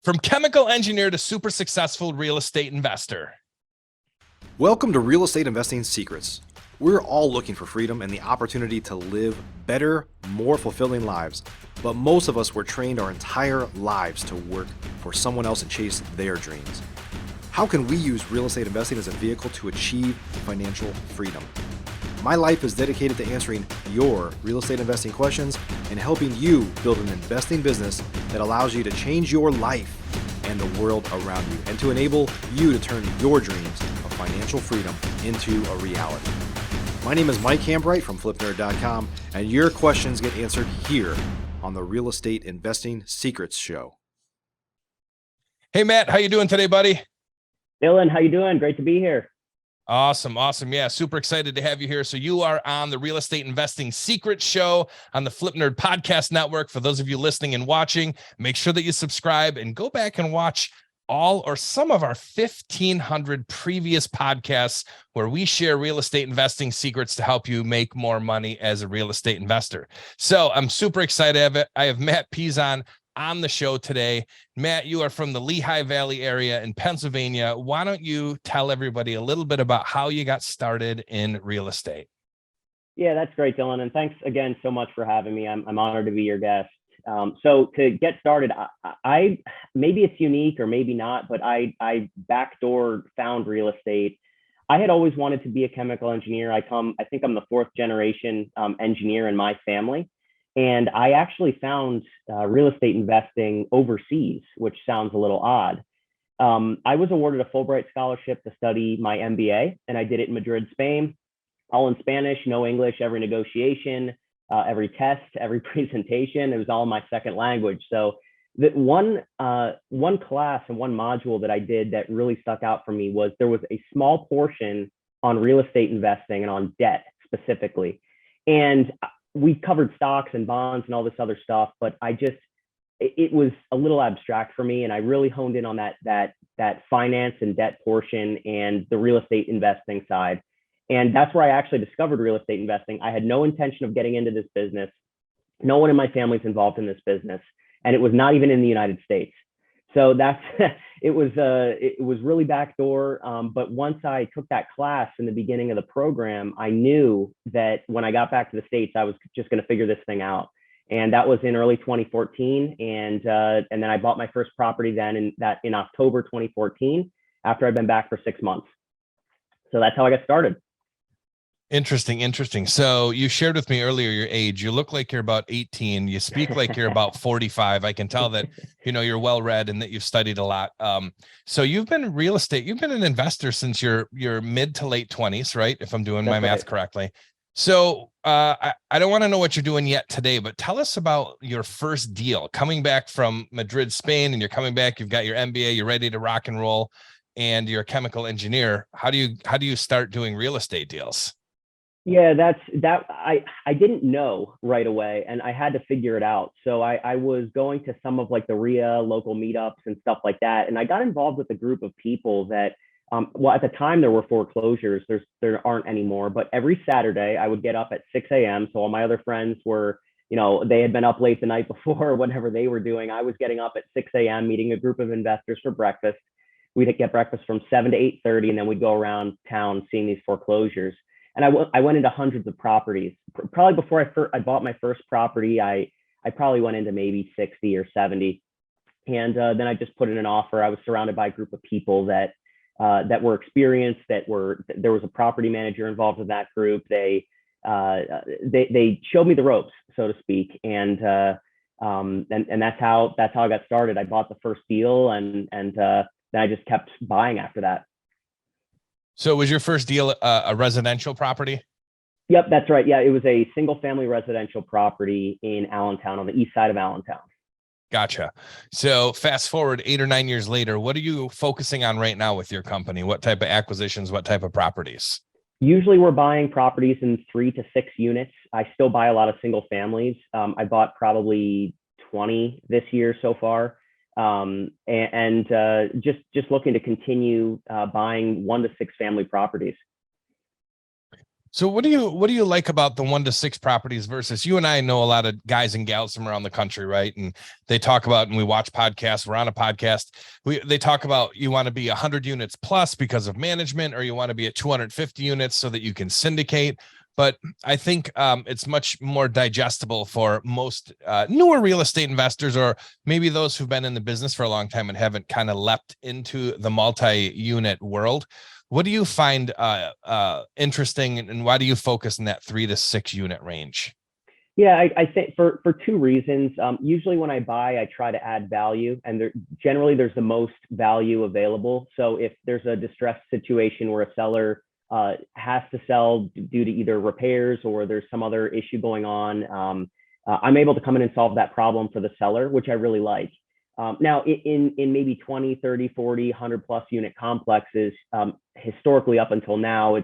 From chemical engineer to super successful real estate investor. Welcome to Real Estate Investing Secrets. We're all looking for freedom and the opportunity to live better, more fulfilling lives. But most of us were trained our entire lives to work for someone else and chase their dreams. How can we use real estate investing as a vehicle to achieve financial freedom? My life is dedicated to answering your real estate investing questions and helping you build an investing business that allows you to change your life and the world around you, and to enable you to turn your dreams of financial freedom into a reality. My name is Mike Hambright from FlipNerd.com, and your questions get answered here on the Real Estate Investing Secrets Show. Hey, Matt, how you doing today, buddy? Dylan, how you doing? Great to be here. Awesome. Yeah, super excited to have you here. So you are on the Real Estate Investing Secrets Show on the Flip Nerd Podcast Network. For those of you listening and watching, make sure that you subscribe and go back and watch all or some of our 1,500 previous podcasts where we share real estate investing secrets to help you make more money as a real estate investor. So I'm super excited. I have Matt Pezon on the show today. Matt, you are from the Lehigh Valley area in Pennsylvania. Why don't you tell everybody a little bit about how you got started in real estate? Yeah, that's great, Dylan. And thanks again so much for having me. I'm honored to be your guest. So to get started, I maybe it's unique or maybe not, but I backdoor found real estate. I had always wanted to be a chemical engineer. I think I'm the fourth generation engineer in my family. And I actually found real estate investing overseas, which sounds a little odd. I was awarded a Fulbright scholarship to study my MBA, and I did it in Madrid, Spain, all in Spanish, no English, every negotiation, every test, every presentation. It was all in my second language. So the one class and one module that I did that really stuck out for me was there was a small portion on real estate investing and on debt specifically. And we covered stocks and bonds and all this other stuff, but it was a little abstract for me. And I really honed in on that finance and debt portion and the real estate investing side. And that's where I actually discovered real estate investing. I had no intention of getting into this business. No one in my family's involved in this business. And it was not even in the United States. So it was really backdoor. But once I took that class in the beginning of the program, I knew that when I got back to the States, I was just going to figure this thing out. And that was in early 2014. And then I bought my first property then in October 2014, after I'd been back for 6 months. So that's how I got started. Interesting. So you shared with me earlier your age. You look like you're about 18. You speak like you're about 45. I can tell that, you're well-read and that you've studied a lot. So you've been in real estate. You've been an investor since your mid to late 20s, right? If I'm doing my math correctly. So I don't want to know what you're doing yet today, but tell us about your first deal coming back from Madrid, Spain, and you're coming back. You've got your MBA. You're ready to rock and roll, and you're a chemical engineer. How do you start doing real estate deals? Yeah, I didn't know right away, and I had to figure it out. So I was going to some of like the RIA local meetups and stuff like that. And I got involved with a group of people that, at the time there were foreclosures, there aren't anymore, but every Saturday I would get up at 6 a.m. So all my other friends were, they had been up late the night before or whatever they were doing. I was getting up at 6 a.m., meeting a group of investors for breakfast. We'd get breakfast from 7 to 8:30, and then we'd go around town seeing these foreclosures. And I went into hundreds of properties. Probably before I bought my first property, I probably went into maybe 60 or 70. And then I just put in an offer. I was surrounded by a group of people that were experienced, there was a property manager involved in that group. They showed me the ropes, so to speak. And that's how I got started. I bought the first deal, and then I just kept buying after that. So was your first deal a residential property? Yep, that's right. Yeah, it was a single family residential property in Allentown, on the east side of Allentown. Gotcha. So fast forward 8 or 9 years later, what are you focusing on right now with your company? What type of acquisitions, what type of properties? Usually we're buying properties in 3 to 6 units. I still buy a lot of single families. I bought probably 20 this year so far. Just looking to continue buying 1 to 6 family properties. So what do you like about the 1 to 6 properties versus you and I know a lot of guys and gals from around the country, right? And they talk about, and we watch podcasts, we're on a podcast. They talk about you want to be 100 units plus because of management, or you want to be at 250 units so that you can syndicate. But I think it's much more digestible for most newer real estate investors, or maybe those who've been in the business for a long time and haven't kind of leapt into the multi-unit world. What do you find interesting, and why do you focus in that 3 to 6 unit range? Yeah, I think for two reasons. Usually when I buy, I try to add value, and generally there's the most value available. So if there's a distressed situation where a seller has to sell due to either repairs or there's some other issue going on, I'm able to come in and solve that problem for the seller, which I really like. Now, in maybe 20, 30, 40, 100 plus unit complexes, historically up until now,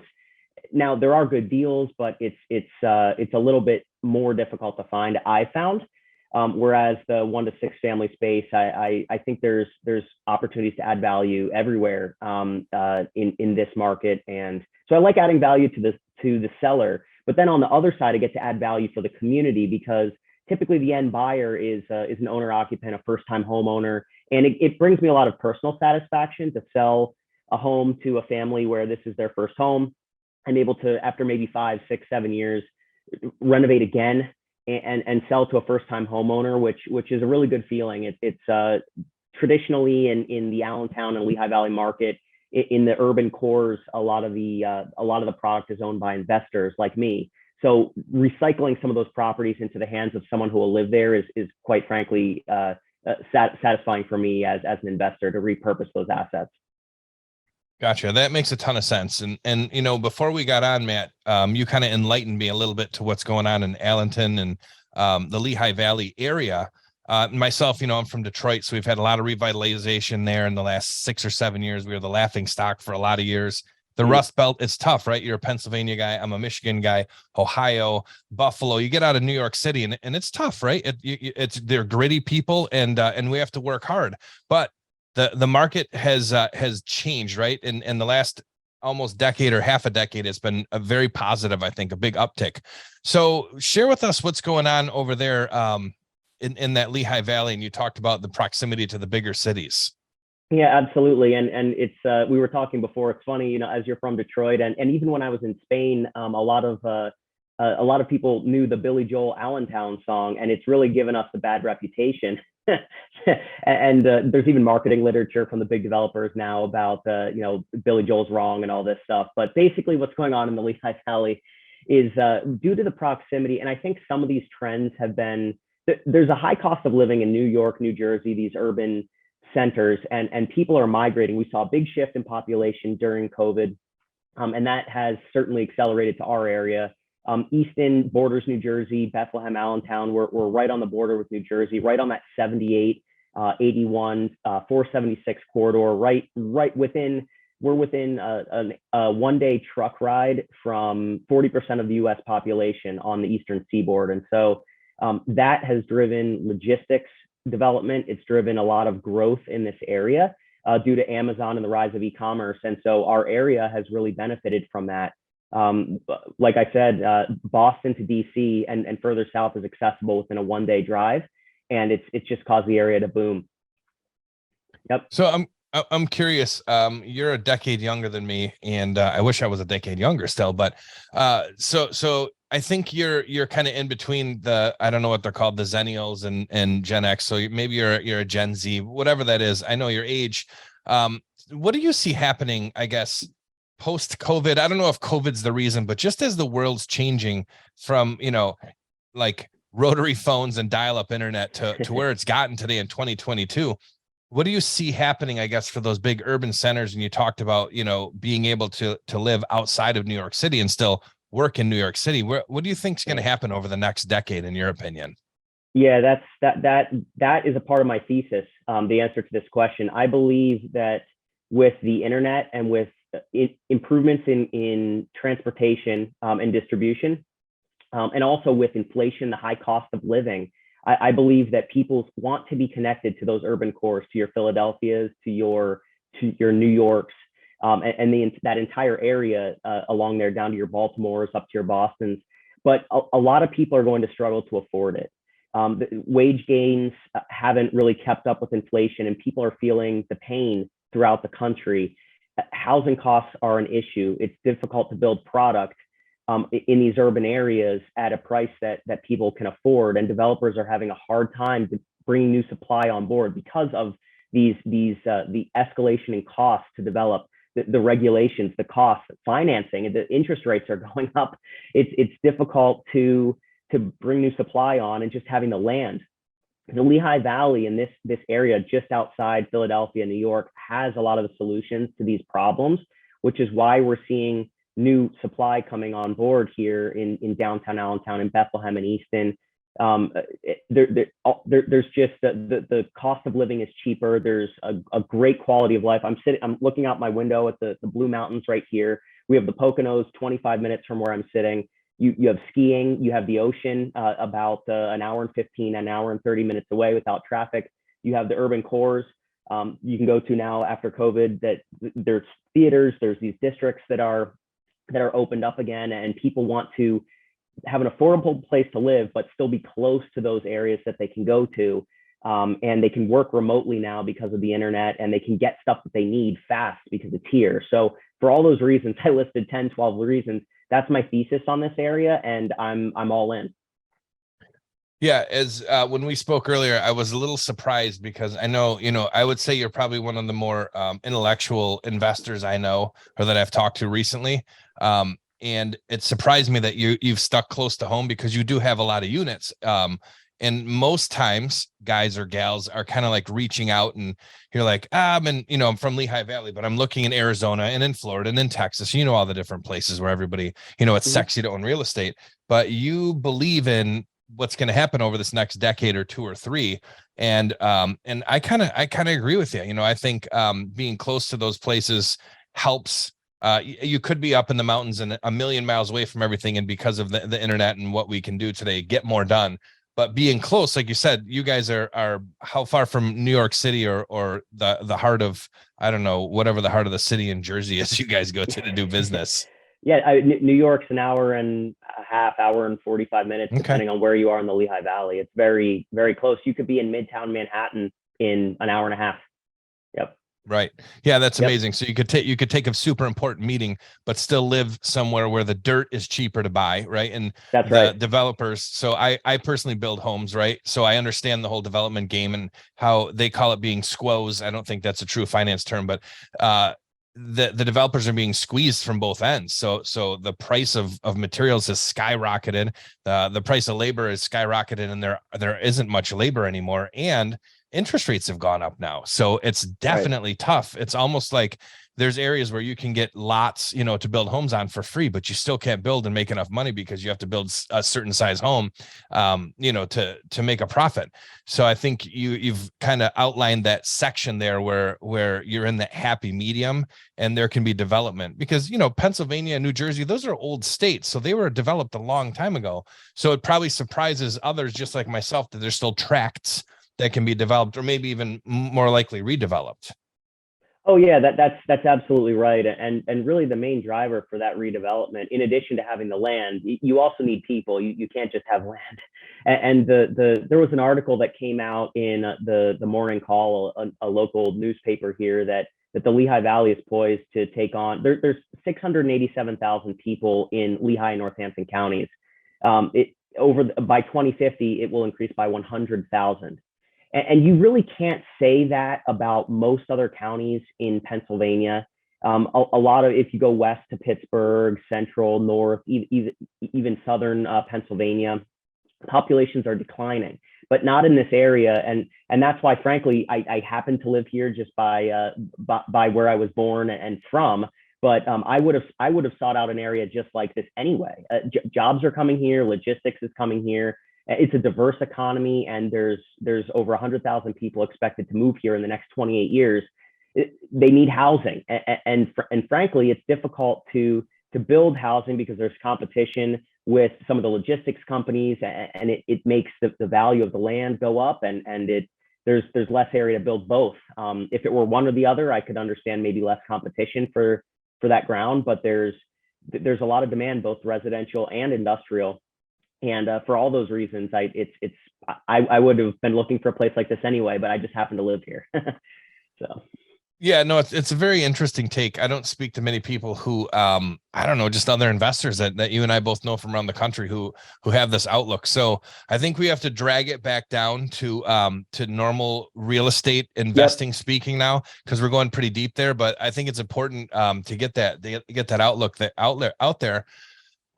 now there are good deals, but it's a little bit more difficult to find, I found. Whereas the 1 to 6 family space, I think there's opportunities to add value everywhere in this market, and so I like adding value to the seller. But then on the other side, I get to add value for the community, because typically the end buyer is an owner occupant, a first time homeowner, and it brings me a lot of personal satisfaction to sell a home to a family where this is their first home. I'm able to, after maybe 5, 6, 7 years, renovate again and sell to a first time homeowner, which is a really good feeling. It's traditionally in the Allentown and Lehigh Valley market, in the urban cores, a lot of the product is owned by investors like me. So recycling some of those properties into the hands of someone who will live there is quite frankly satisfying for me as an investor to repurpose those assets. Gotcha. That makes a ton of sense. And before we got on, Matt, you kind of enlightened me a little bit to what's going on in Allenton and the Lehigh Valley area. Myself, I'm from Detroit, so we've had a lot of revitalization there in the last 6 or 7 years. We were the laughing stock for a lot of years. The Rust Belt, it's tough, right? You're a Pennsylvania guy. I'm a Michigan guy. Ohio, Buffalo. You get out of New York City, and it's tough, right? They're gritty people, and we have to work hard. But the market has changed, right? In the last almost decade or half a decade, it's been a very positive, I think, a big uptick. So share with us what's going on over there in that Lehigh Valley. And you talked about the proximity to the bigger cities. Yeah, absolutely. And it's we were talking before. It's funny, as you're from Detroit, and even when I was in Spain, a lot of people knew the Billy Joel Allentown song, and it's really given us a bad reputation. And there's even marketing literature from the big developers now about Billy Joel's wrong and all this stuff. But basically, what's going on in the Lehigh Valley is due to the proximity, and I think some of these trends have been. There's a high cost of living in New York, New Jersey, these urban centers, and people are migrating. We saw a big shift in population during COVID, and that has certainly accelerated to our area. Easton borders New Jersey, Bethlehem, Allentown. We're right on the border with New Jersey, right on that 78, 81, 476 corridor, right within. We're within a one-day truck ride from 40% of the U.S. population on the eastern seaboard, and so that has driven logistics development. It's driven a lot of growth in this area due to Amazon and the rise of e-commerce. And so our area has really benefited from that. Like I said, Boston to DC and further south is accessible within a one-day drive, and it's just caused the area to boom. Yep. So I'm curious. You're a decade younger than me, and I wish I was a decade younger still. But so I think you're kind of in between I don't know what they're called, the Zennials and Gen X. So maybe you're a Gen Z, whatever that is. I know your age. What do you see happening, I guess, post COVID? I don't know if COVID's the reason, but just as the world's changing from, like rotary phones and dial-up internet to where it's gotten today in 2022, what do you see happening, I guess, for those big urban centers? And you talked about, being able to live outside of New York City and still work in New York City. What do you think is going to happen over the next decade, in your opinion? Yeah, that is a part of my thesis. The answer to this question, I believe that with the internet and with improvements in transportation and distribution, and also with inflation, the high cost of living, I believe that people want to be connected to those urban cores, to your Philadelphias, to your New Yorks. that entire area along there down to your Baltimores, up to your Bostons. But a lot of people are going to struggle to afford it. The wage gains haven't really kept up with inflation, and people are feeling the pain throughout the country. Housing costs are an issue. It's difficult to build product in these urban areas at a price that people can afford, and developers are having a hard time to bring new supply on board because of the escalation in costs to develop, the regulations, the costs, financing, and the interest rates are going up. It's difficult to bring new supply on, and just having the land. The Lehigh Valley in this area just outside Philadelphia, New York, has a lot of the solutions to these problems, which is why we're seeing new supply coming on board here in downtown Allentown, in Bethlehem and Easton. There's just the cost of living is cheaper. There's a great quality of life. I'm looking out my window at the Blue Mountains right here. We have the Poconos 25 minutes from where I'm sitting. You have skiing, you have the ocean about an hour and 15, an hour and 30 minutes away without traffic. You have the urban cores you can go to now after COVID, that there's theaters, there's these districts that are opened up again, and people want to have an affordable place to live, but still be close to those areas that they can go to. And they can work remotely now because of the internet, and they can get stuff that they need fast because it's here. So for all those reasons, I listed 10, 12 reasons. That's my thesis on this area, and I'm all in. Yeah, as when we spoke earlier, I was a little surprised because I know, I would say you're probably one of the more intellectual investors I know, or that I've talked to recently. And it surprised me that you've stuck close to home, because you do have a lot of units. And most times guys or gals are kind of like reaching out, and you're like, I'm from Lehigh Valley, but I'm looking in Arizona and in Florida and in Texas, all the different places where everybody, it's sexy to own real estate, but you believe in what's going to happen over this next decade or two or three. And I kind of agree with you. I think being close to those places helps. You could be up in the mountains and a million miles away from everything, and because of the internet and what we can do today, get more done. But being close, like you said, you guys are how far from New York City or the heart of, I don't know, whatever the heart of the city in Jersey is you guys go to do business? Yeah, New York's an hour and a half, hour and 45 minutes, Okay. depending on where you are in the Lehigh Valley. It's very, very close. You could be in Midtown Manhattan in an hour and a half. Yep. Right. Yeah, that's Yep. amazing. So you could take a super important meeting, but still live somewhere where the dirt is cheaper to buy, right? And That's the right. developers. So I personally build homes, right? So I understand the whole development game and how they call it being squoze. I don't think that's a true finance term, but the developers are being squeezed from both ends. So the price of materials has skyrocketed. The price of labor is skyrocketed, and there isn't much labor anymore. And interest rates have gone up now. So it's definitely tough. It's almost like there's areas where you can get lots, to build homes on for free, but you still can't build and make enough money because you have to build a certain size home, to make a profit. So I think you've kind of outlined that section there where you're in that happy medium, and there can be development because, Pennsylvania and New Jersey, those are old states. So they were developed a long time ago. So it probably surprises others just like myself that there's still tracts that can be developed, or maybe even more likely redeveloped. Oh yeah, that's absolutely right. And really the main driver for that redevelopment, in addition to having the land, you also need people. You can't just have land. And there was an article that came out in the Morning Call, a local newspaper here, that the Lehigh Valley is poised to take on. There's 687,000 people in Lehigh and Northampton counties. By 2050, it will increase by 100,000. And you really can't say that about most other counties in Pennsylvania. A lot of, if you go west to Pittsburgh, central, north, even southern Pennsylvania, populations are declining, but not in this area. And that's why, frankly, I happen to live here just by where I was born and from. But I would have sought out an area just like this anyway. Jobs are coming here, logistics is coming here. It's a diverse economy, and there's over 100,000 people expected to move here in the next 28 years. They need housing, and frankly, it's difficult to build housing because there's competition with some of the logistics companies, and it makes the value of the land go up, and there's less area to build both. If it were one or the other, I could understand maybe less competition for that ground, but there's a lot of demand, both residential and industrial. And for all those reasons, I would have been looking for a place like this anyway, but I just happen to live here. So. Yeah, no, it's a very interesting take. I don't speak to many people who, I don't know, just other investors that you and I both know from around the country who have this outlook. So I think we have to drag it back down to normal real estate investing speaking now, because we're going pretty deep there. But I think it's important to get that outlook out there,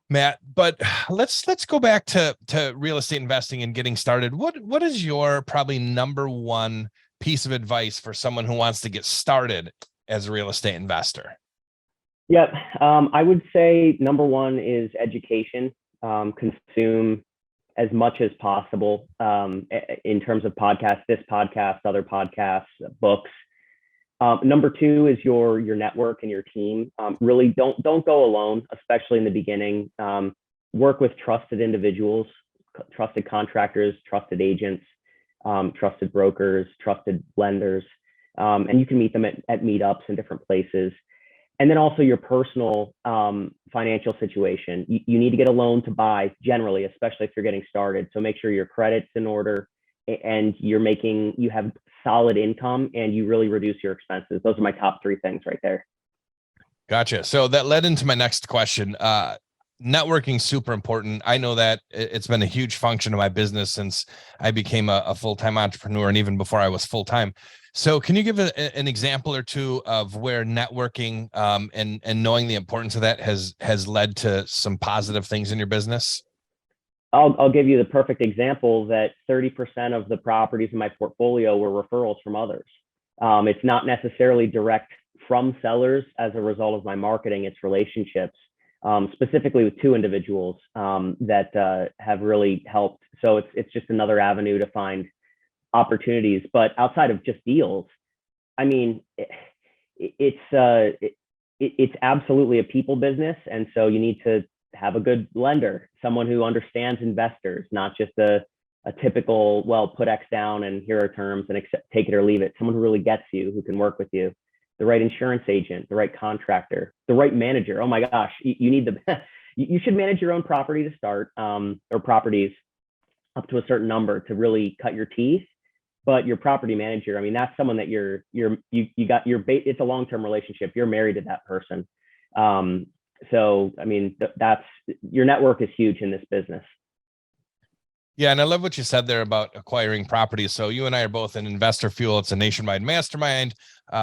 Matt. But let's go back to real estate investing and getting started. What is your probably number one piece of advice for someone who wants to get started as a real estate investor? Yeah, I would say number one is education. Consume as much as possible in terms of podcasts, this podcast, other podcasts, books. Number two is your network and your team. Really don't go alone, especially in the beginning. Work with trusted individuals, trusted contractors, trusted agents, trusted brokers, trusted lenders, and you can meet them at meetups in different places. And then also your personal financial situation. You need to get a loan to buy generally, especially if you're getting started. So make sure your credit's in order and you have solid income and you really reduce your expenses. Those are my top three things right there. Gotcha. So that led into my next question. Networking super important. I know that it's been a huge function of my business since I became a full-time entrepreneur and even before I was full-time. So can you give an example or two of where networking and knowing the importance of that has led to some positive things in your business? I'll give you the perfect example that 30% of the properties in my portfolio were referrals from others. It's not necessarily direct from sellers as a result of my marketing, it's relationships. Specifically with two individuals that have really helped. So it's just another avenue to find opportunities. But outside of just deals, I mean, it's absolutely a people business, and so you need to have a good lender, someone who understands investors, not just a typical, well, put X down and here are terms and take it or leave it. Someone who really gets you, who can work with you. The right insurance agent, the right contractor, the right manager. Oh my gosh, you need you should manage your own property to start, or properties up to a certain number to really cut your teeth. But your property manager, I mean, that's someone that it's a long-term relationship. You're married to that person. So, I mean, your network is huge in this business. Yeah, and I love what you said there about acquiring properties. So you and I are both in Investor Fuel. It's a nationwide mastermind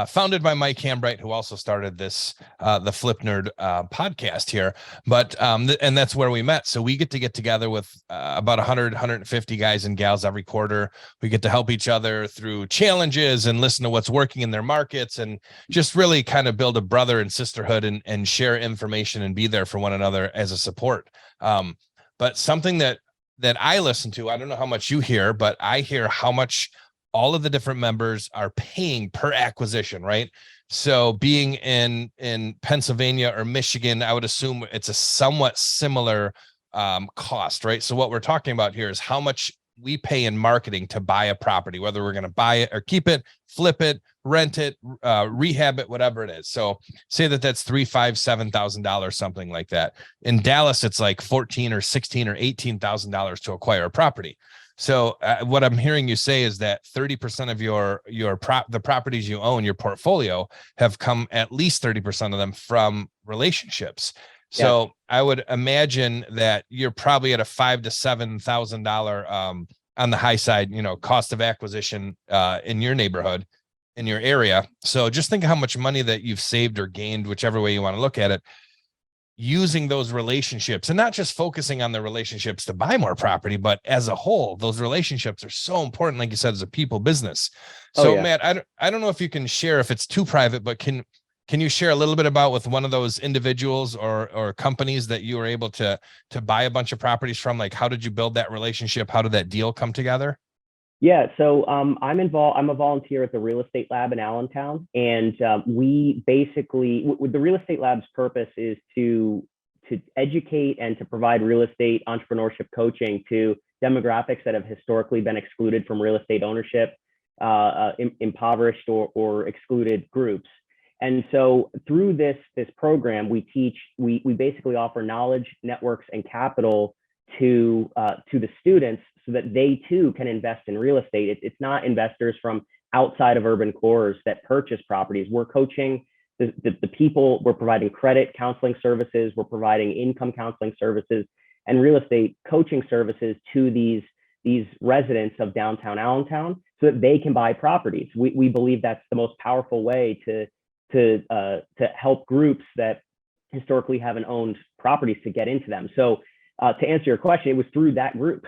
founded by Mike Hambright, who also started this, the Flip Nerd podcast here. But and that's where we met. So we get together with about 150 guys and gals every quarter. We get to help each other through challenges and listen to what's working in their markets and just really kind of build a brother and sisterhood and share information and be there for one another as a support. But something that I listen to, I don't know how much you hear, but I hear how much all of the different members are paying per acquisition, right? So being in Pennsylvania or Michigan, I would assume it's a somewhat similar cost, right? So what we're talking about here is how much we pay in marketing to buy a property, whether we're going to buy it or keep it, flip it, rent it, rehab it, whatever it is. So say that's $3,000, $5,000, $7,000, something like that. In Dallas, it's like $14,000 or $16,000 or $18,000 to acquire a property. So what I'm hearing you say is that 30% of the properties you own, your portfolio, have come, at least 30% of them, from relationships. So yeah. I would imagine that you're probably at a $5,000 to $7,000 on the high side, cost of acquisition in your neighborhood, in your area. So just think how much money that you've saved or gained, whichever way you want to look at it, using those relationships, and not just focusing on the relationships to buy more property, but as a whole, those relationships are so important. Like you said, as a people business. So yeah. Matt, I don't know if you can share, if it's too private, but can you share a little bit about with one of those individuals or companies that you were able to buy a bunch of properties from? Like, how did you build that relationship? How did that deal come together? Yeah, so I'm involved. I'm a volunteer at the Real Estate Lab in Allentown, and we basically, the Real Estate Lab's purpose is to educate and to provide real estate entrepreneurship coaching to demographics that have historically been excluded from real estate ownership. impoverished or excluded groups. And so through this program, we basically offer knowledge, networks, and capital to the students so that they too can invest in real estate. It's not investors from outside of urban cores that purchase properties. We're coaching the people, we're providing credit counseling services, we're providing income counseling services and real estate coaching services to these residents of downtown Allentown so that they can buy properties. We believe that's the most powerful way to help groups that historically haven't owned properties to get into them. So to answer your question, it was through that group.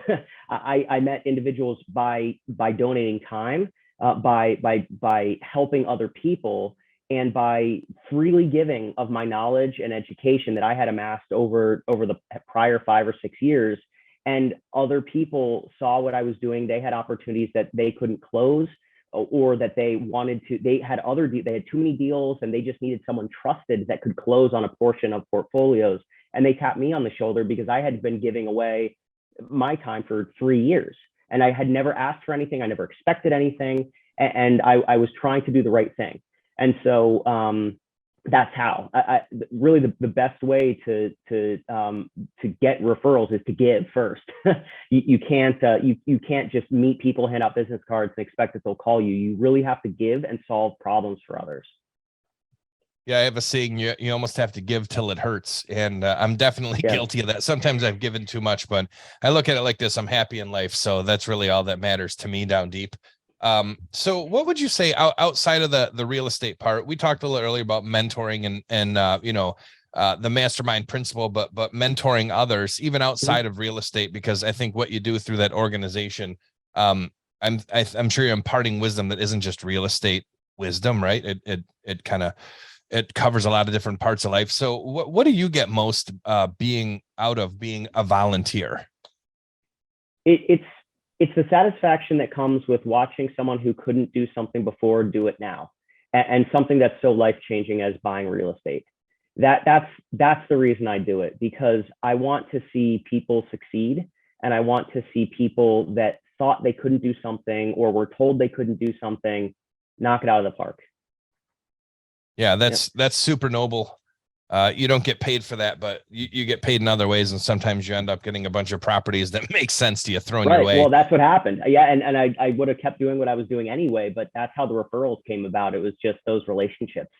I met individuals by donating time, by helping other people, and by freely giving of my knowledge and education that I had amassed over the prior 5 or 6 years. And other people saw what I was doing. They had opportunities that they couldn't close, or that they wanted to, they had too many deals and they just needed someone trusted that could close on a portion of portfolios. And they tapped me on the shoulder because I had been giving away my time for 3 years and I had never asked for anything. I never expected anything. And I was trying to do the right thing. And so that's how really the best way to get referrals is to give first. you can't just meet people, hand out business cards and expect that they'll call you. You really have to give and solve problems for others. Yeah, I have a saying, you almost have to give till it hurts. And I'm definitely guilty of that. Sometimes I've given too much, but I look at it like this: I'm happy in life. So that's really all that matters to me down deep. So what would you say outside of the real estate part? We talked a little earlier about mentoring and the mastermind principle, but mentoring others even outside of real estate, because I think what you do through that organization, I'm sure you're imparting wisdom that isn't just real estate wisdom, right? It covers a lot of different parts of life. So what do you get most being a volunteer? It's the satisfaction that comes with watching someone who couldn't do something before do it now, and something that's so life-changing as buying real estate. That's the reason I do it, because I want to see people succeed, and I want to see people that thought they couldn't do something or were told they couldn't do something knock it out of the park. Yeah, that's super noble. You don't get paid for that, but you get paid in other ways. And sometimes you end up getting a bunch of properties that make sense to you thrown your way. Well, that's what happened. Yeah. And I would have kept doing what I was doing anyway, but that's how the referrals came about. It was just those relationships.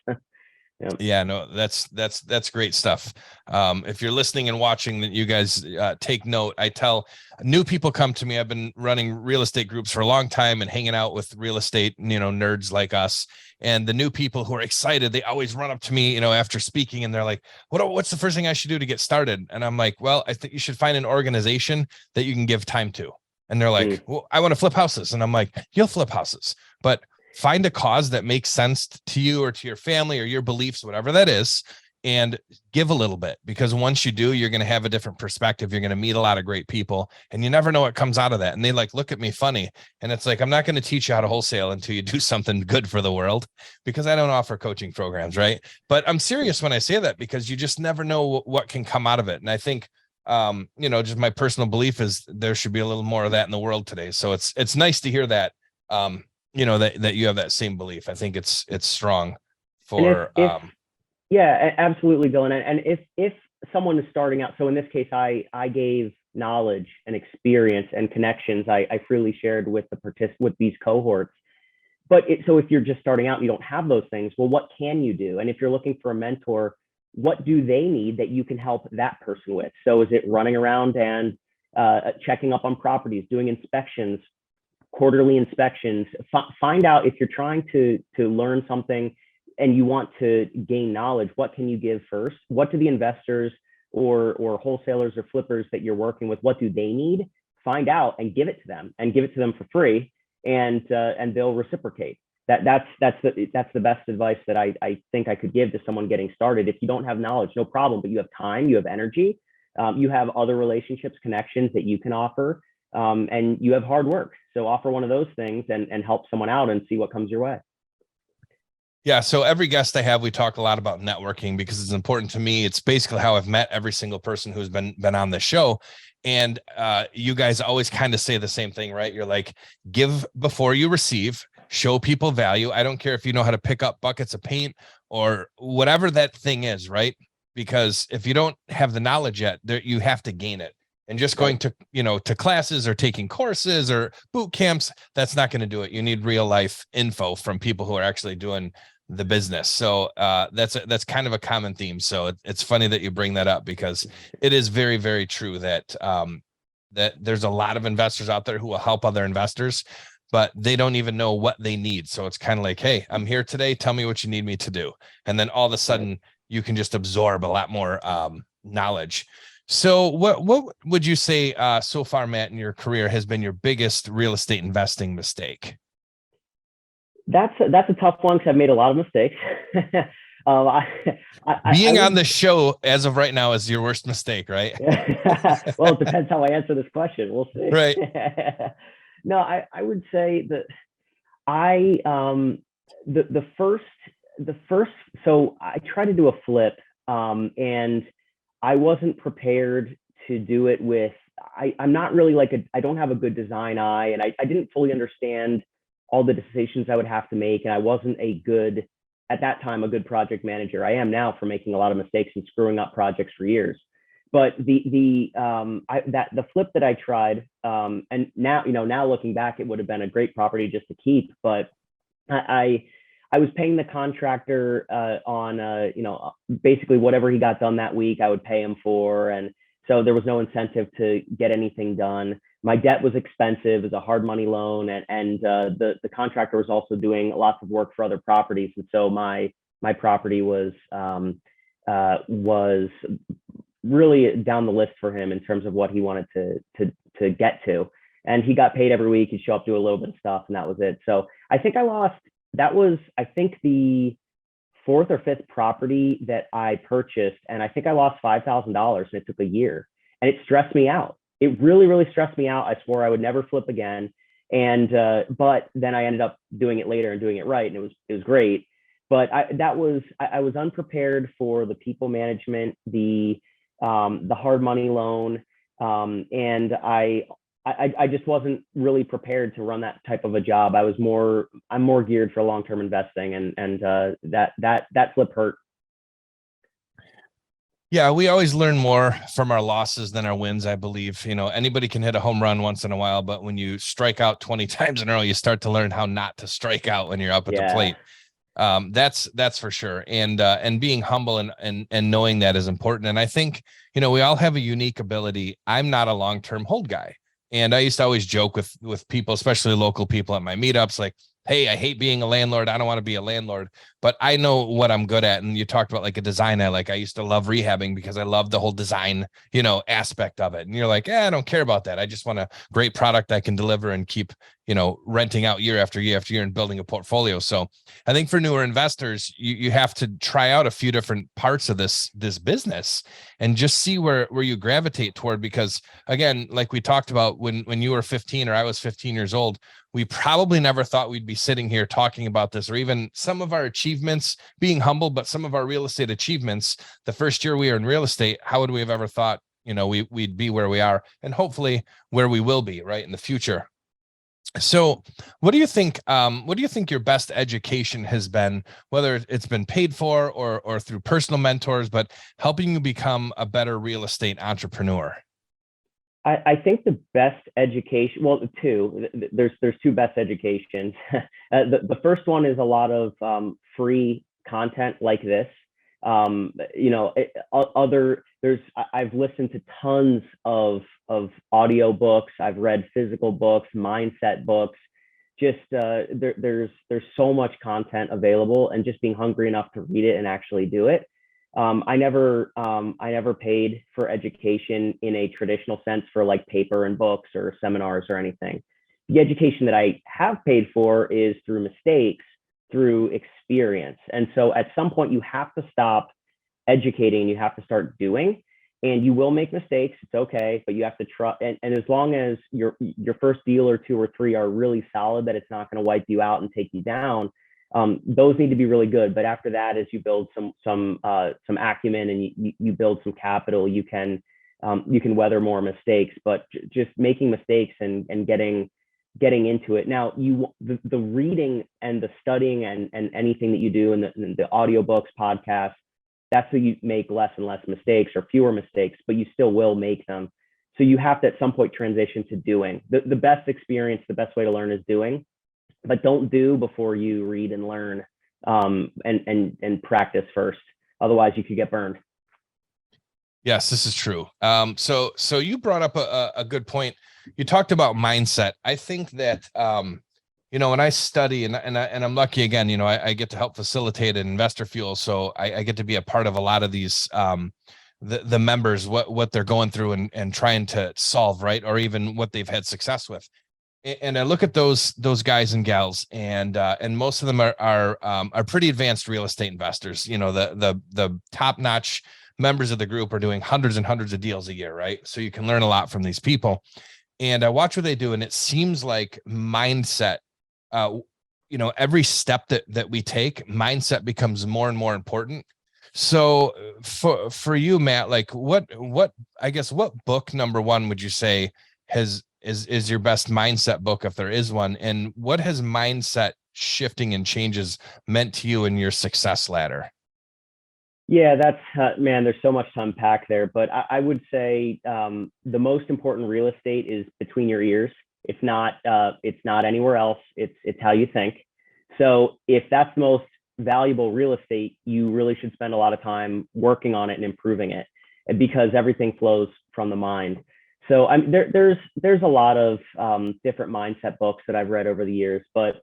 Yeah, no, that's great stuff. If you're listening and watching, that you guys take note. I tell new people come to me. I've been running real estate groups for a long time and hanging out with real estate, nerds like us. And the new people who are excited, they always run up to me, after speaking, and they're like, what's the first thing I should do to get started? And I'm like, well, I think you should find an organization that you can give time to. And they're like, well, I want to flip houses. And I'm like, you'll flip houses, but find a cause that makes sense to you or to your family or your beliefs, whatever that is, and give a little bit, because once you do, you're going to have a different perspective. You're going to meet a lot of great people, and you never know what comes out of that. And they look at me funny. And it's like, I'm not going to teach you how to wholesale until you do something good for the world, because I don't offer coaching programs. Right. But I'm serious when I say that, because you just never know what can come out of it. And I think, just my personal belief is there should be a little more of that in the world today. So it's nice to hear that, that you have that same belief. I think it's strong for, yeah, absolutely, Dylan. And if someone is starting out, so in this case, I gave knowledge and experience and connections I freely shared with with these cohorts. But so if you're just starting out and you don't have those things, well, what can you do? And if you're looking for a mentor, what do they need that you can help that person with? So is it running around and checking up on properties, doing inspections, quarterly inspections? Find out, if you're trying to learn something and you want to gain knowledge, what can you give first? What do the investors or wholesalers or flippers that you're working with, what do they need? Find out and give it to them, for free, and they'll reciprocate. That's the best advice that I think I could give to someone getting started. If you don't have knowledge, no problem, but you have time, you have energy, you have other relationships, connections that you can offer, and you have hard work. So offer one of those things and help someone out and see what comes your way. Yeah. So every guest I have, we talk a lot about networking, because it's important to me. It's basically how I've met every single person who's been on the show. And you guys always kind of say the same thing, right? You're like, give before you receive, show people value. I don't care if you know how to pick up buckets of paint or whatever that thing is, right? Because if you don't have the knowledge yet, there, you have to gain it. And just going to, to classes or taking courses or boot camps, that's not going to do it. You need real life info from people who are actually doing the business. So that's kind of a common theme. So it's funny that you bring that up, because it is very, very true that that there's a lot of investors out there who will help other investors, but they don't even know what they need. So it's kind of like, hey, I'm here today. Tell me what you need me to do. And then all of a sudden you can just absorb a lot more knowledge. So what would you say so far, Matt, in your career has been your biggest real estate investing mistake? That's a tough one, because I've made a lot of mistakes. Being on the show as of right now is your worst mistake, right? Well, it depends how I answer this question. We'll see. Right. No, I would say that the first, so I tried to do a flip, and I wasn't prepared to do it with, I'm not really I don't have a good design eye, and I didn't fully understand all the decisions I would have to make. And I wasn't at that time, a good project manager. I am now, for making a lot of mistakes and screwing up projects for years. But the flip that I tried, and now looking back, it would have been a great property just to keep, but I was paying the contractor on basically whatever he got done that week, I would pay him for. And so there was no incentive to get anything done. My debt was expensive, it was a hard money loan, and the contractor was also doing lots of work for other properties. And so my property was really down the list for him in terms of what he wanted to get to. And he got paid every week. He'd show up, do a little bit of stuff, and that was it. So I think that was the fourth or fifth property that I purchased. And I think I lost $5,000, and it took a year, and it stressed me out. It really, really stressed me out. I swore I would never flip again. And, but then I ended up doing it later and doing it right. And it was great. But I was unprepared for the people management, the hard money loan. And I just wasn't really prepared to run that type of a job. I'm more geared for long-term investing, and that flip hurt. Yeah, we always learn more from our losses than our wins, I believe. Anybody can hit a home run once in a while, but when you strike out 20 times in a row, you start to learn how not to strike out when you're up at the plate. That's for sure. And being humble and knowing that is important. And I think, we all have a unique ability. I'm not a long-term hold guy. And I used to always joke with people, especially local people at my meetups, like, hey, I hate being a landlord. I don't want to be a landlord, but I know what I'm good at. And you talked about like a design I used to love rehabbing because I love the whole design, aspect of it. And you're like, I don't care about that. I just want a great product I can deliver and keep, renting out year after year after year and building a portfolio. So I think for newer investors, you have to try out a few different parts of this business and just see where you gravitate toward. Because again, like we talked about when you were 15 or I was 15 years old, we probably never thought we'd be sitting here talking about this, or even some of our achievements, being humble, but some of our real estate achievements. The first year we were in real estate, how would we have ever thought, we'd be where we are, and hopefully where we will be right in the future. So what do you think your best education has been, whether it's been paid for or through personal mentors, but helping you become a better real estate entrepreneur? I think the best education, well, there's two best educations. The first one is a lot of free content like this. I've listened to tons of audio books. I've read physical books, mindset books. Just there's so much content available, and just being hungry enough to read it and actually do it. I never paid for education in a traditional sense, for like paper and books or seminars or anything. The education that I have paid for is through mistakes, through experience. And so at some point you have to stop educating and you have to start doing, and you will make mistakes. It's okay, but you have to trust. And as long as your first deal or two or three are really solid, that it's not going to wipe you out and take you down, those need to be really good. But after that, as you build some acumen and you build some capital, you can weather more mistakes. But just making mistakes and getting getting into it. Now, the reading and the studying and anything that you do and the audiobooks, podcasts, that's where you make less and less mistakes or fewer mistakes, but you still will make them. So you have to at some point transition to doing. The best experience, the best way to learn is doing, but don't do before you read and learn, and practice first. Otherwise you could get burned. Yes, this is true. So you brought up a good point. You talked about mindset. I think that, when I study and I'm lucky again, I get to help facilitate an investor fuel. So I get to be a part of a lot of these, the members, what they're going through and trying to solve, right. Or even what they've had success with. And I look at those guys and gals, and most of them are pretty advanced real estate investors. The top-notch members of the group are doing hundreds and hundreds of deals a year, right? So you can learn a lot from these people. And I watch what they do, and it seems like mindset, every step that we take, mindset becomes more and more important. So for you, Matt, like what book number one would you say is your best mindset book, if there is one? And what has mindset shifting and changes meant to you in your success ladder? Yeah, that's man, there's so much to unpack there, but I would say the most important real estate is between your ears. It's not anywhere else. It's how you think. So if that's the most valuable real estate, you really should spend a lot of time working on it and improving it, because everything flows from the mind. So there's a lot of different mindset books that I've read over the years, but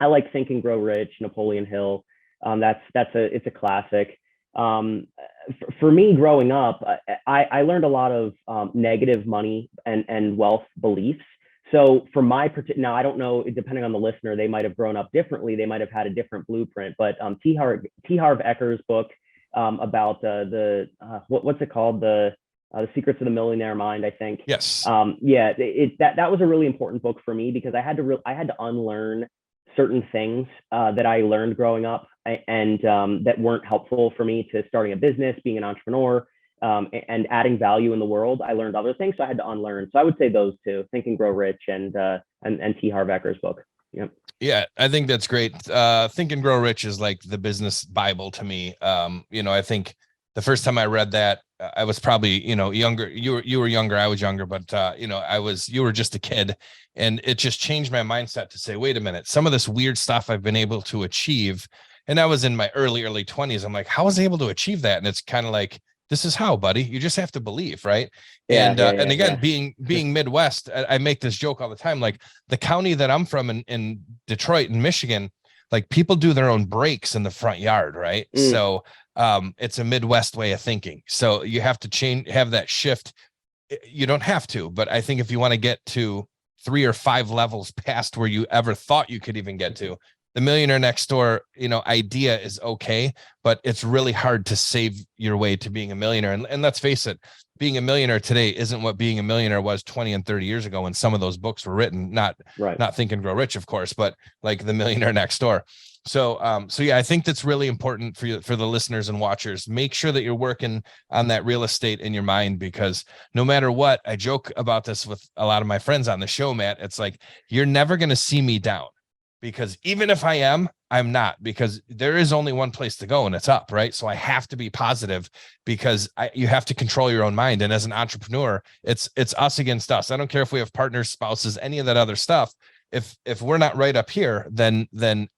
I like Think and Grow Rich, Napoleon Hill. It's a classic. For me growing up, I learned a lot of negative money and wealth beliefs. So for now, I don't know, depending on the listener, they might have grown up differently. They might have had a different blueprint, but T. Harv Ecker's book about what's it called? The Secrets of the Millionaire Mind, I think. Yes. That was a really important book for me, because I had to unlearn certain things that I learned growing up, and that weren't helpful for me to starting a business, being an entrepreneur, and adding value in the world. I learned other things, so I had to unlearn. So I would say those two: Think and Grow Rich and T. Harv Ecker's book. Yep. Yeah, I think that's great. Think and Grow Rich is like the business Bible to me. I think the first time I read that, I was probably, younger. You were younger. I was younger, but you were just a kid, and it just changed my mindset to say, wait a minute, some of this weird stuff I've been able to achieve. And I was in my early 20s. I'm like, how was I able to achieve that? And it's kind of like, this is how, buddy. You just have to believe, right? And again, being Midwest, I make this joke all the time. Like the county that I'm from in Detroit in Michigan, like people do their own breaks in the front yard, right? So it's a Midwest way of thinking. So you have to have that shift. You don't have to, but I think if you want to get to 3 or 5 levels past where you ever thought you could even get to, the Millionaire Next Door, idea is okay, but it's really hard to save your way to being a millionaire. And let's face it, being a millionaire today isn't what being a millionaire was 20 and 30 years ago when some of those books were written, not Think and Grow Rich, of course, but like the Millionaire Next Door. So I think that's really important for the listeners and watchers. Make sure that you're working on that real estate in your mind, because no matter what, I joke about this with a lot of my friends on the show, Matt. It's like, you're never going to see me down. Because even if I am, I'm not, because there is only one place to go, and it's up, right? So I have to be positive, because you have to control your own mind. And as an entrepreneur, it's us against us. I don't care if we have partners, spouses, any of that other stuff. If we're not right up here, then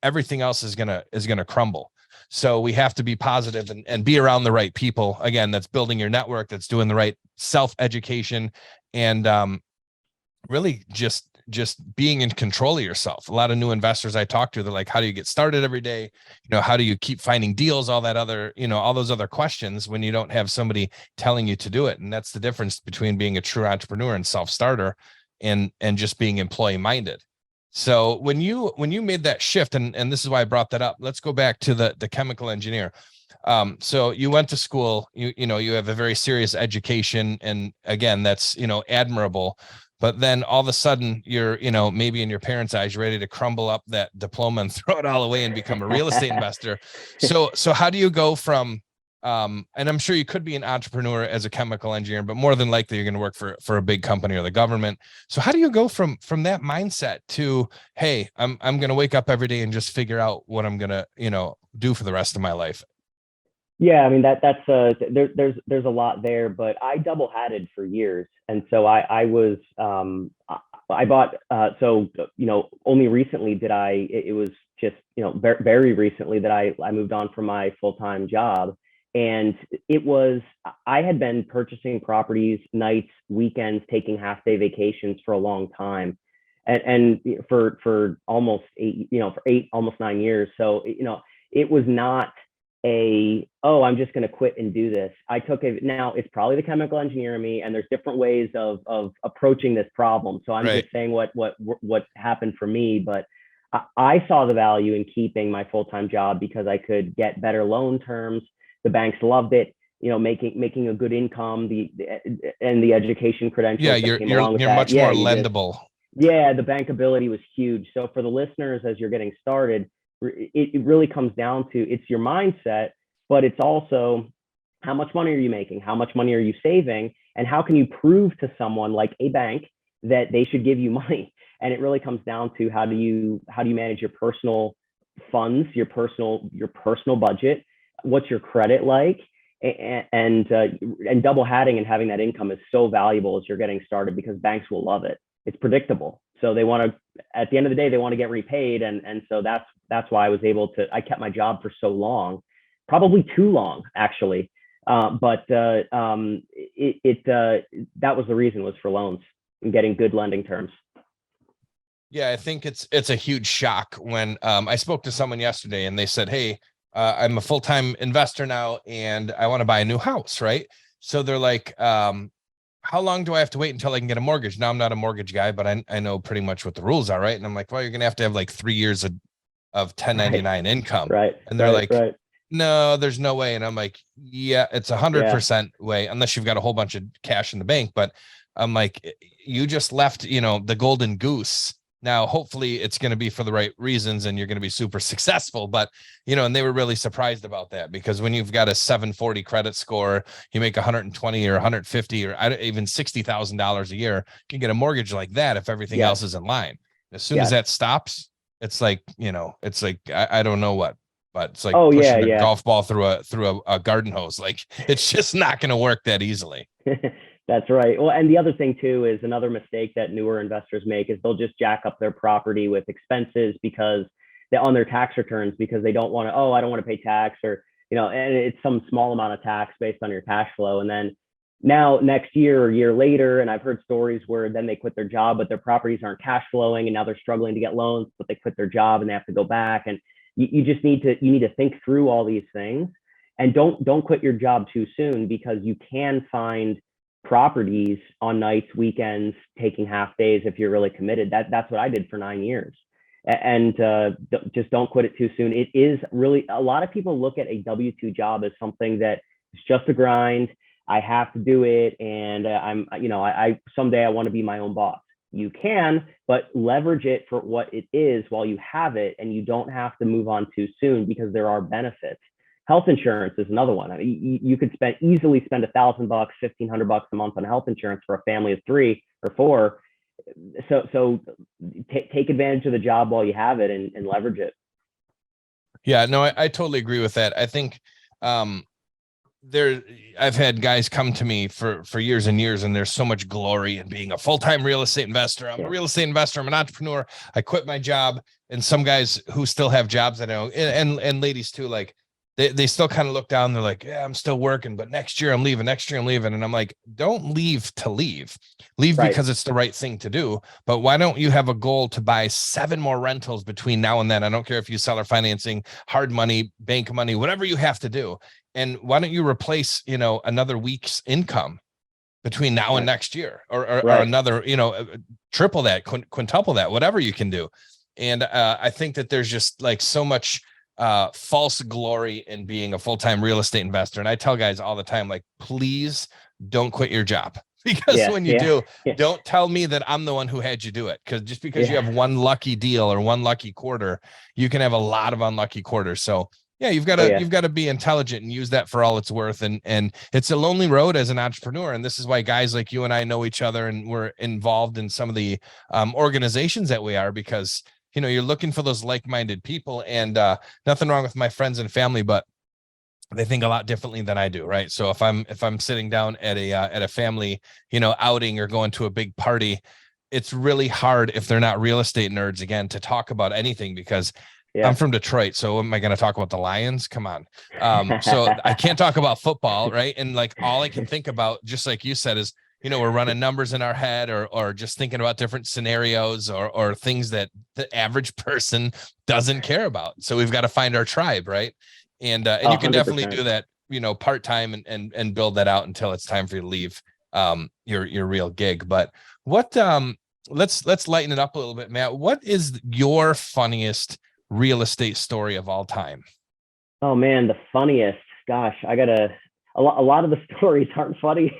everything else is gonna crumble. So we have to be positive and be around the right people. Again, that's building your network, that's doing the right self-education, and really just being in control of yourself. A lot of new investors I talk to, they're like, how do you get started every day? How do you keep finding deals? All that other, all those other questions when you don't have somebody telling you to do it. And that's the difference between being a true entrepreneur and self-starter and just being employee minded. So when you made that shift, and this is why I brought that up, let's go back to the chemical engineer. So you went to school, you have a very serious education, and again, that's, admirable. But then all of a sudden you're, maybe in your parents' eyes, you're ready to crumble up that diploma and throw it all away and become a real estate investor. So how do you go from and I'm sure you could be an entrepreneur as a chemical engineer, but more than likely you're going to work for a big company or the government. So how do you go from that mindset to, hey, I'm going to wake up every day and just figure out what I'm going to, do for the rest of my life? Yeah, I mean there's a lot there, but I double hatted for years, and so I was I bought only recently did it was just very recently that I moved on from my full-time job, and I had been purchasing properties nights, weekends, taking half-day vacations for a long time, and for almost almost 9 years. So it was not I'm just going to quit and do this. I took it. Now it's probably the chemical engineer in me, and there's different ways of approaching this problem. So I'm Right. just saying what happened for me, but I saw the value in keeping my full-time job because I could get better loan terms. The banks loved it, making a good income, and the education credentials. Yeah, that came along with you're that. much more lendable. Yeah, the bankability was huge. So for the listeners, as you're getting started, it really comes down to, it's your mindset, but it's also how much money are you making? How much money are you saving? And how can you prove to someone like a bank that they should give you money? And it really comes down to how do you manage your personal funds, your personal budget? What's your credit like? And double hatting and having that income is so valuable as you're getting started, because banks will love it. It's predictable. So they want to, at the end of the day, they want to get repaid. And so that's why I kept my job for so long, probably too long, actually. But that was the reason, was for loans and getting good lending terms. Yeah, I think it's a huge shock when I spoke to someone yesterday and they said, hey, I'm a full-time investor now and I want to buy a new house, right? So they're like, how long do I have to wait until I can get a mortgage? Now, I'm not a mortgage guy, but I know pretty much what the rules are, right? And I'm like, well, you're going to have like 3 years of 1099 income. Right. And they're like, no, there's no way. And I'm like, yeah, it's 100% way, unless you've got a whole bunch of cash in the bank. But I'm like, you just left, the golden goose. Now, hopefully it's going to be for the right reasons and you're going to be super successful. But, and they were really surprised about that, because when you've got a 740 credit score, you make 120 or 150 or even $60,000 a year, you can get a mortgage like that if everything else is in line. As soon as that stops, it's like, I don't know what, but it's like pushing a golf ball through a garden hose. Like, it's just not going to work that easily. That's right. Well, and the other thing too is, another mistake that newer investors make is they'll just jack up their property with expenses because they're on their tax returns, because they don't want to, I don't want to pay tax, or, and it's some small amount of tax based on your cash flow. And then now next year or year later, and I've heard stories where then they quit their job, but their properties aren't cash flowing, and now they're struggling to get loans, but they quit their job and they have to go back. And you just need to think through all these things, and don't quit your job too soon, because you can find properties on nights, weekends, taking half days if you're really committed. That's what I did for 9 years. And just don't quit it too soon. It is really, a lot of people look at a W-2 job as something that is just a grind. I have to do it, and I someday I want to be my own boss. You can, but leverage it for what it is while you have it, and you don't have to move on too soon, because there are benefits. Health insurance is another one. I mean, you could easily spend $1,000, $1,500 a month on health insurance for a family of 3 or 4. So take advantage of the job while you have it, and leverage it. Yeah, no, I totally agree with that. I think I've had guys come to me for years and years, and there's so much glory in being a full-time real estate investor. I'm a real estate investor. I'm an entrepreneur. I quit my job. And some guys who still have jobs, I know, and ladies too, like, they still kind of look down. They're like, yeah, I'm still working, but next year I'm leaving. And I'm like, don't leave to leave because it's the right thing to do. But why don't you have a goal to buy 7 more rentals between now and then? I don't care if you seller financing, hard money, bank money, whatever you have to do. And why don't you replace, another week's income between now and next year, or another, triple that, quintuple that, whatever you can do. And I think that there's just like so much false glory in being a full-time real estate investor. And I tell guys all the time, like, please don't quit your job, because when you do, don't tell me that I'm the one who had you do it. Because just because you have one lucky deal or one lucky quarter, you can have a lot of unlucky quarters. So Yeah, you've got to be intelligent and use that for all it's worth. And it's a lonely road as an entrepreneur. And this is why guys like you and I know each other, and we're involved in some of the organizations that we are, because you're looking for those like-minded people. And nothing wrong with my friends and family, but they think a lot differently than I do, right? So if I'm sitting down at a family outing or going to a big party, it's really hard if they're not real estate nerds, again, to talk about anything, because I'm from Detroit. So am I going to talk about the Lions? Come on. So I can't talk about football, right? And like all I can think about, just like you said, is we're running numbers in our head, or just thinking about different scenarios, or things that the average person doesn't care about. So we've got to find our tribe, right? And you can definitely do that, part-time, and build that out until it's time for you to leave your real gig. But what let's lighten it up a little bit, Matt. What is your funniest real estate story of all time? Oh man, the funniest. Gosh, a lot of the stories aren't funny.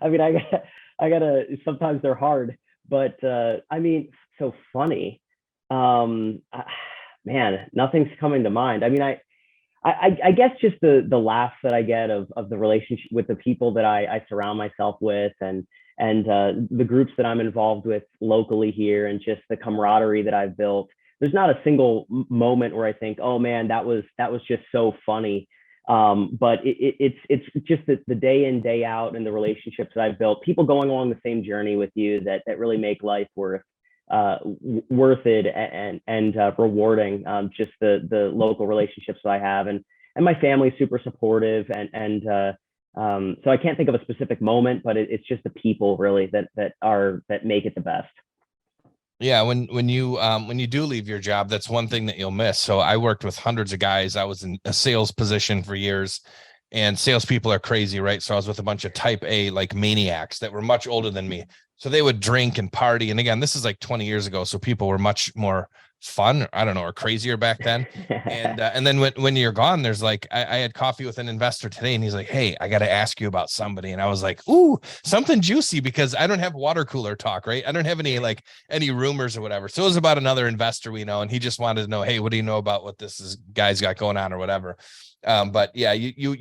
I mean, I gotta, sometimes they're hard, but I mean, so funny. Man, nothing's coming to mind. I mean, I guess just the laughs that I get of the relationship with the people that I surround myself with, and the groups that I'm involved with locally here, and just the camaraderie that I've built. There's not a single moment where I think, oh man, that was just so funny. But it's just the day in, day out, and the relationships that I've built, people going along the same journey with you, that really make life worth it and rewarding. Just the local relationships that I have, and my family's super supportive, and so I can't think of a specific moment, but it's just the people really that make it the best. Yeah, when you do leave your job, that's one thing that you'll miss. So I worked with hundreds of guys. I was in a sales position for years, and salespeople are crazy, right? So I was with a bunch of type A, like maniacs, that were much older than me. So they would drink and party. And again, this is like 20 years ago. So people were much more fun, I don't know, or crazier back then. And then when you're gone, there's like, I had coffee with an investor today, and he's like, hey, I got to ask you about somebody. And I was like, ooh, something juicy, because I don't have water cooler talk, right? I don't have any rumors or whatever. So it was about another investor we know, and he just wanted to know, hey, what do you know about what guy's got going on or whatever. But yeah, you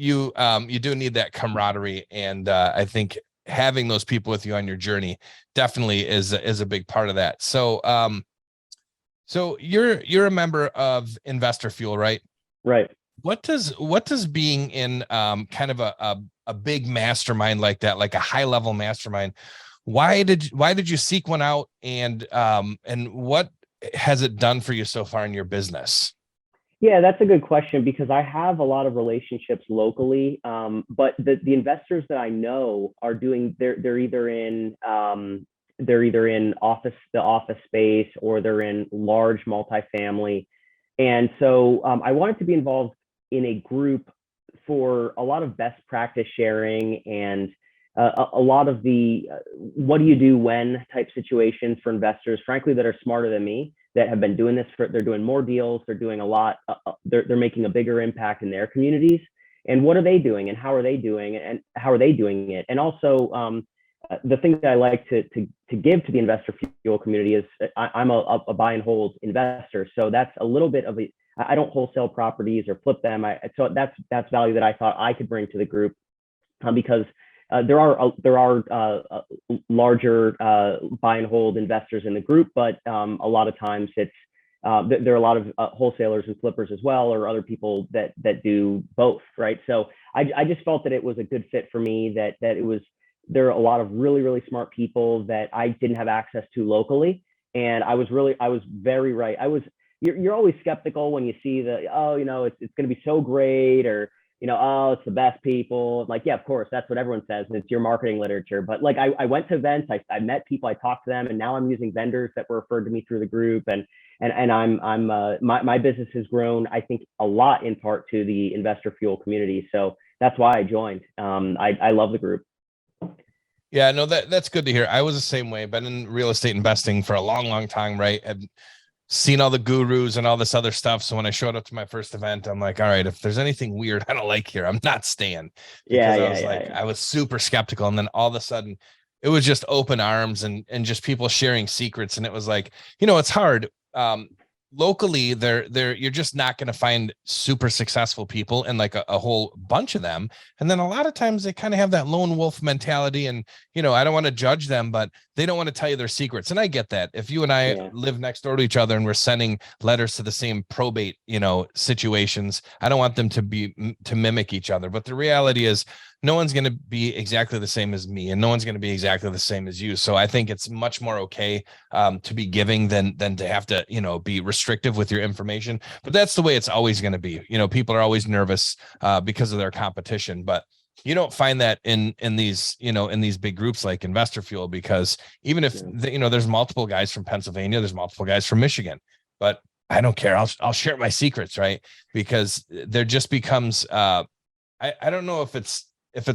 do need that camaraderie. And I think having those people with you on your journey definitely is a big part of that. So so you're a member of Investor Fuel, right? Right. What does being in kind of a big mastermind like that, like a high level mastermind, why did you seek one out, and what has it done for you so far in your business? Yeah, that's a good question, because I have a lot of relationships locally, but the investors that I know are doing, they're either in the office space, or they're in large multifamily. And so I wanted to be involved in a group for a lot of best practice sharing, and a lot of the what do you do when type situations for investors, frankly, that are smarter than me, that have been doing this they're doing more deals, they're doing a lot, they're making a bigger impact in their communities. And what are they doing, and how are they doing it, and how are they doing it? And also, the thing that I like to give to the investor fuel community is I'm a buy and hold investor. So that's a little bit of I don't wholesale properties or flip them. So that's value that I thought I could bring to the group, because there are larger buy and hold investors in the group, but a lot of times there are a lot of wholesalers and flippers as well, or other people that do both, right? So I just felt that it was a good fit for me, that there are a lot of really, really smart people that I didn't have access to locally. And I was very right. You're always skeptical when you see it's going to be so great, or, oh, it's the best people. Like, yeah, of course, that's what everyone says, and it's your marketing literature. But like, I went to events, I met people, I talked to them, and now I'm using vendors that were referred to me through the group. And my business has grown, I think, a lot in part to the Investor Fuel community. So that's why I joined. I love the group. Yeah, no, that's good to hear. I was the same way. Been in real estate investing for a long, long time, right? I've seen all the gurus and all this other stuff. So when I showed up to my first event, I'm like, all right, if there's anything weird I don't like here, I'm not staying. Because I was super skeptical. And then all of a sudden it was just open arms, and just people sharing secrets. And it was like, it's hard. locally you're just not going to find super successful people and like a whole bunch of them. And then a lot of times they kind of have that lone wolf mentality, and I don't want to judge them, but they don't want to tell you their secrets. And I get that. If you and I live next door to each other and we're sending letters to the same probate situations, I don't want them to mimic each other. But the reality is no one's going to be exactly the same as me, and no one's going to be exactly the same as you. So I think it's much more okay to be giving than to have to, be restrictive with your information. But that's the way it's always going to be. People are always nervous because of their competition, but you don't find that in these, in these big groups like Investor Fuel, because even if there's multiple guys from Pennsylvania, there's multiple guys from Michigan, but I don't care. I'll share my secrets, right? Because there just becomes I don't know if it's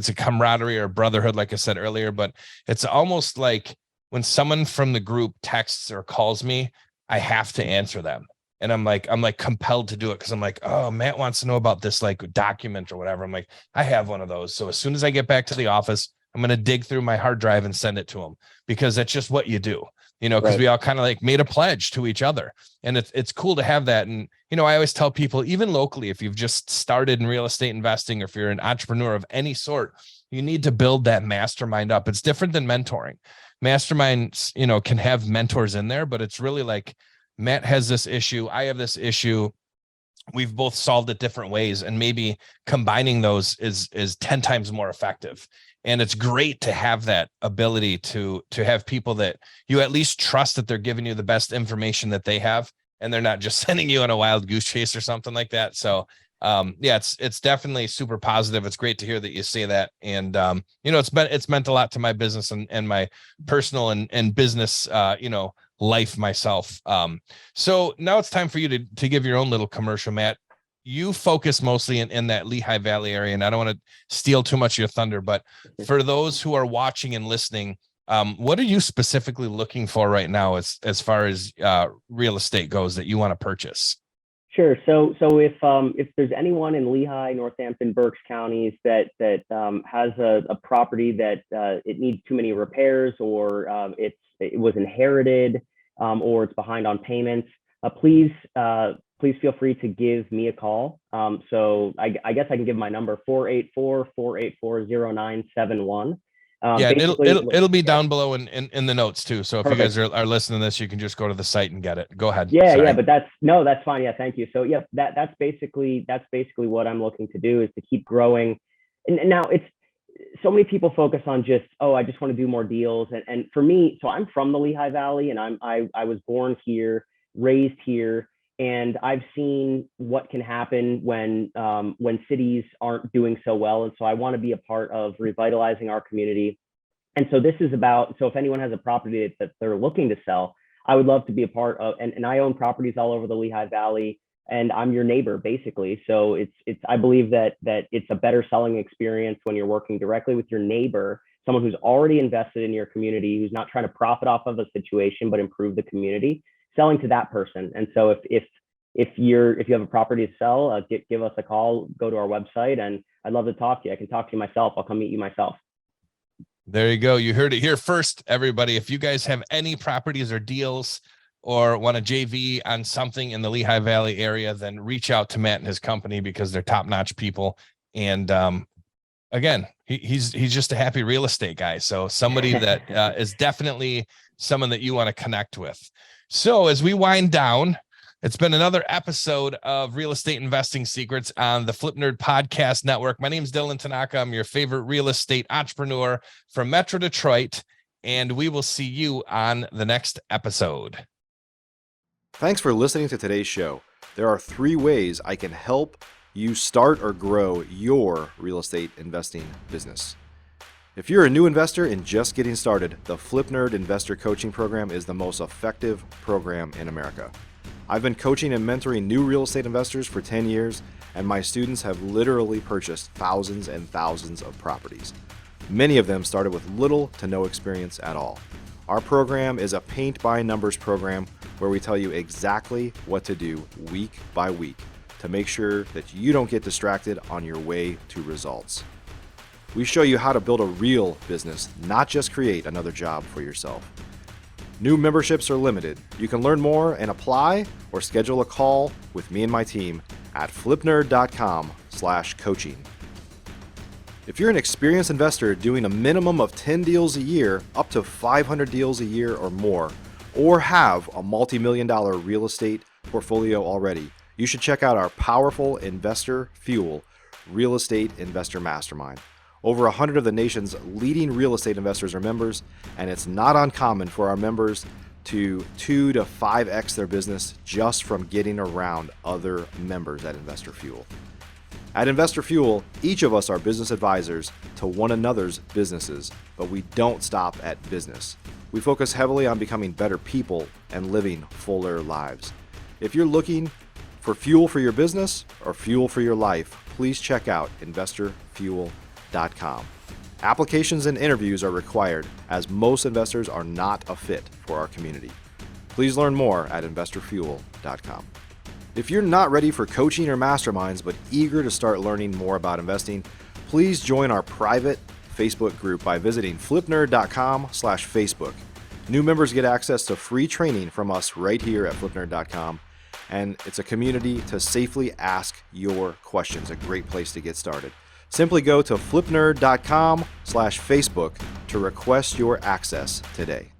a camaraderie or brotherhood, like I said earlier, but it's almost like when someone from the group texts or calls me, I have to answer them. And I'm like compelled to do it, because I'm like, oh, Matt wants to know about this like document or whatever. I'm like, I have one of those. So as soon as I get back to the office, I'm going to dig through my hard drive and send it to him, because that's just what you do, because we all kind of like made a pledge to each other. And it's cool to have that. And, I always tell people, even locally, if you've just started in real estate investing, or if you're an entrepreneur of any sort, you need to build that mastermind up. It's different than mentoring. Masterminds, can have mentors in there, but it's really like, Matt has this issue, I have this issue, we've both solved it different ways, and maybe combining those is 10 times more effective. And it's great to have that ability to have people that you at least trust, that they're giving you the best information that they have, and they're not just sending you on a wild goose chase or something like that. So it's definitely super positive. It's great to hear that you say that. And it's meant a lot to my business and my personal and business life myself. So now it's time for you to give your own little commercial, Matt. You focus mostly in that Lehigh Valley area, and I don't want to steal too much of your thunder, but for those who are watching and listening, what are you specifically looking for right now as far as real estate goes that you want to purchase? Sure. So if there's anyone in Lehigh, Northampton, Berks counties that has a property that it needs too many repairs, or it was inherited, or it's behind on payments, please feel free to give me a call. So I guess I can give my number, 484-484-0971. Yeah, and it'll be down below in the notes too. So if Perfect. You guys are listening to this, you can just go to the site and get it. Go ahead. Yeah, but that's fine. Yeah, thank you. So yeah, that's basically what I'm looking to do, is to keep growing. And now it's so many people focus on just, I just want to do more deals. And for me, so I'm from the Lehigh Valley, and I was born here, raised here, and I've seen what can happen when cities aren't doing so well. And so I want to be a part of revitalizing our community. And so this is about, so if anyone has a property that they're looking to sell, I would love to be a part of, and I own properties all over the Lehigh Valley, and I'm your neighbor basically. So I believe that it's a better selling experience when you're working directly with your neighbor, someone who's already invested in your community, who's not trying to profit off of a situation, but improve the community, selling to that person. And so if you have a property to sell, give us a call, go to our website, and I'd love to talk to you. I can talk to you myself. I'll come meet you myself. There you go. You heard it here first, everybody. If you guys have any properties or deals, or want to JV on something in the Lehigh Valley area, then reach out to Matt and his company, because they're top-notch people. And again, he's just a happy real estate guy. So somebody that is definitely someone that you want to connect with. So as we wind down, it's been another episode of Real Estate Investing Secrets on the Flip Nerd Podcast Network. My name is Dylan Tanaka. I'm your favorite real estate entrepreneur from Metro Detroit, and we will see you on the next episode. Thanks for listening to today's show. There are 3 ways I can help you start or grow your real estate investing business. If you're a new investor and just getting started, the Flip Nerd Investor Coaching Program is the most effective program in America. I've been coaching and mentoring new real estate investors for 10 years, and my students have literally purchased thousands and thousands of properties. Many of them started with little to no experience at all. Our program is a paint-by-numbers program where we tell you exactly what to do week by week to make sure that you don't get distracted on your way to results. We show you how to build a real business, not just create another job for yourself. New memberships are limited. You can learn more and apply or schedule a call with me and my team at flipnerd.com/coaching. If you're an experienced investor doing a minimum of 10 deals a year, up to 500 deals a year or more, or have a multi-million-dollar real estate portfolio already, you should check out our powerful Investor Fuel Real Estate Investor Mastermind. Over 100 of the nation's leading real estate investors are members, and it's not uncommon for our members to 2 to 5x their business just from getting around other members at Investor Fuel. At Investor Fuel, each of us are business advisors to one another's businesses, but we don't stop at business. We focus heavily on becoming better people and living fuller lives. If you're looking for fuel for your business or fuel for your life, please check out investorfuel.com. Applications and interviews are required, as most investors are not a fit for our community. Please learn more at investorfuel.com. If you're not ready for coaching or masterminds but eager to start learning more about investing, please join our private Facebook group by visiting flipnerd.com/Facebook. New members get access to free training from us right here at flipnerd.com, and it's a community to safely ask your questions, a great place to get started. Simply go to flipnerd.com/Facebook to request your access today.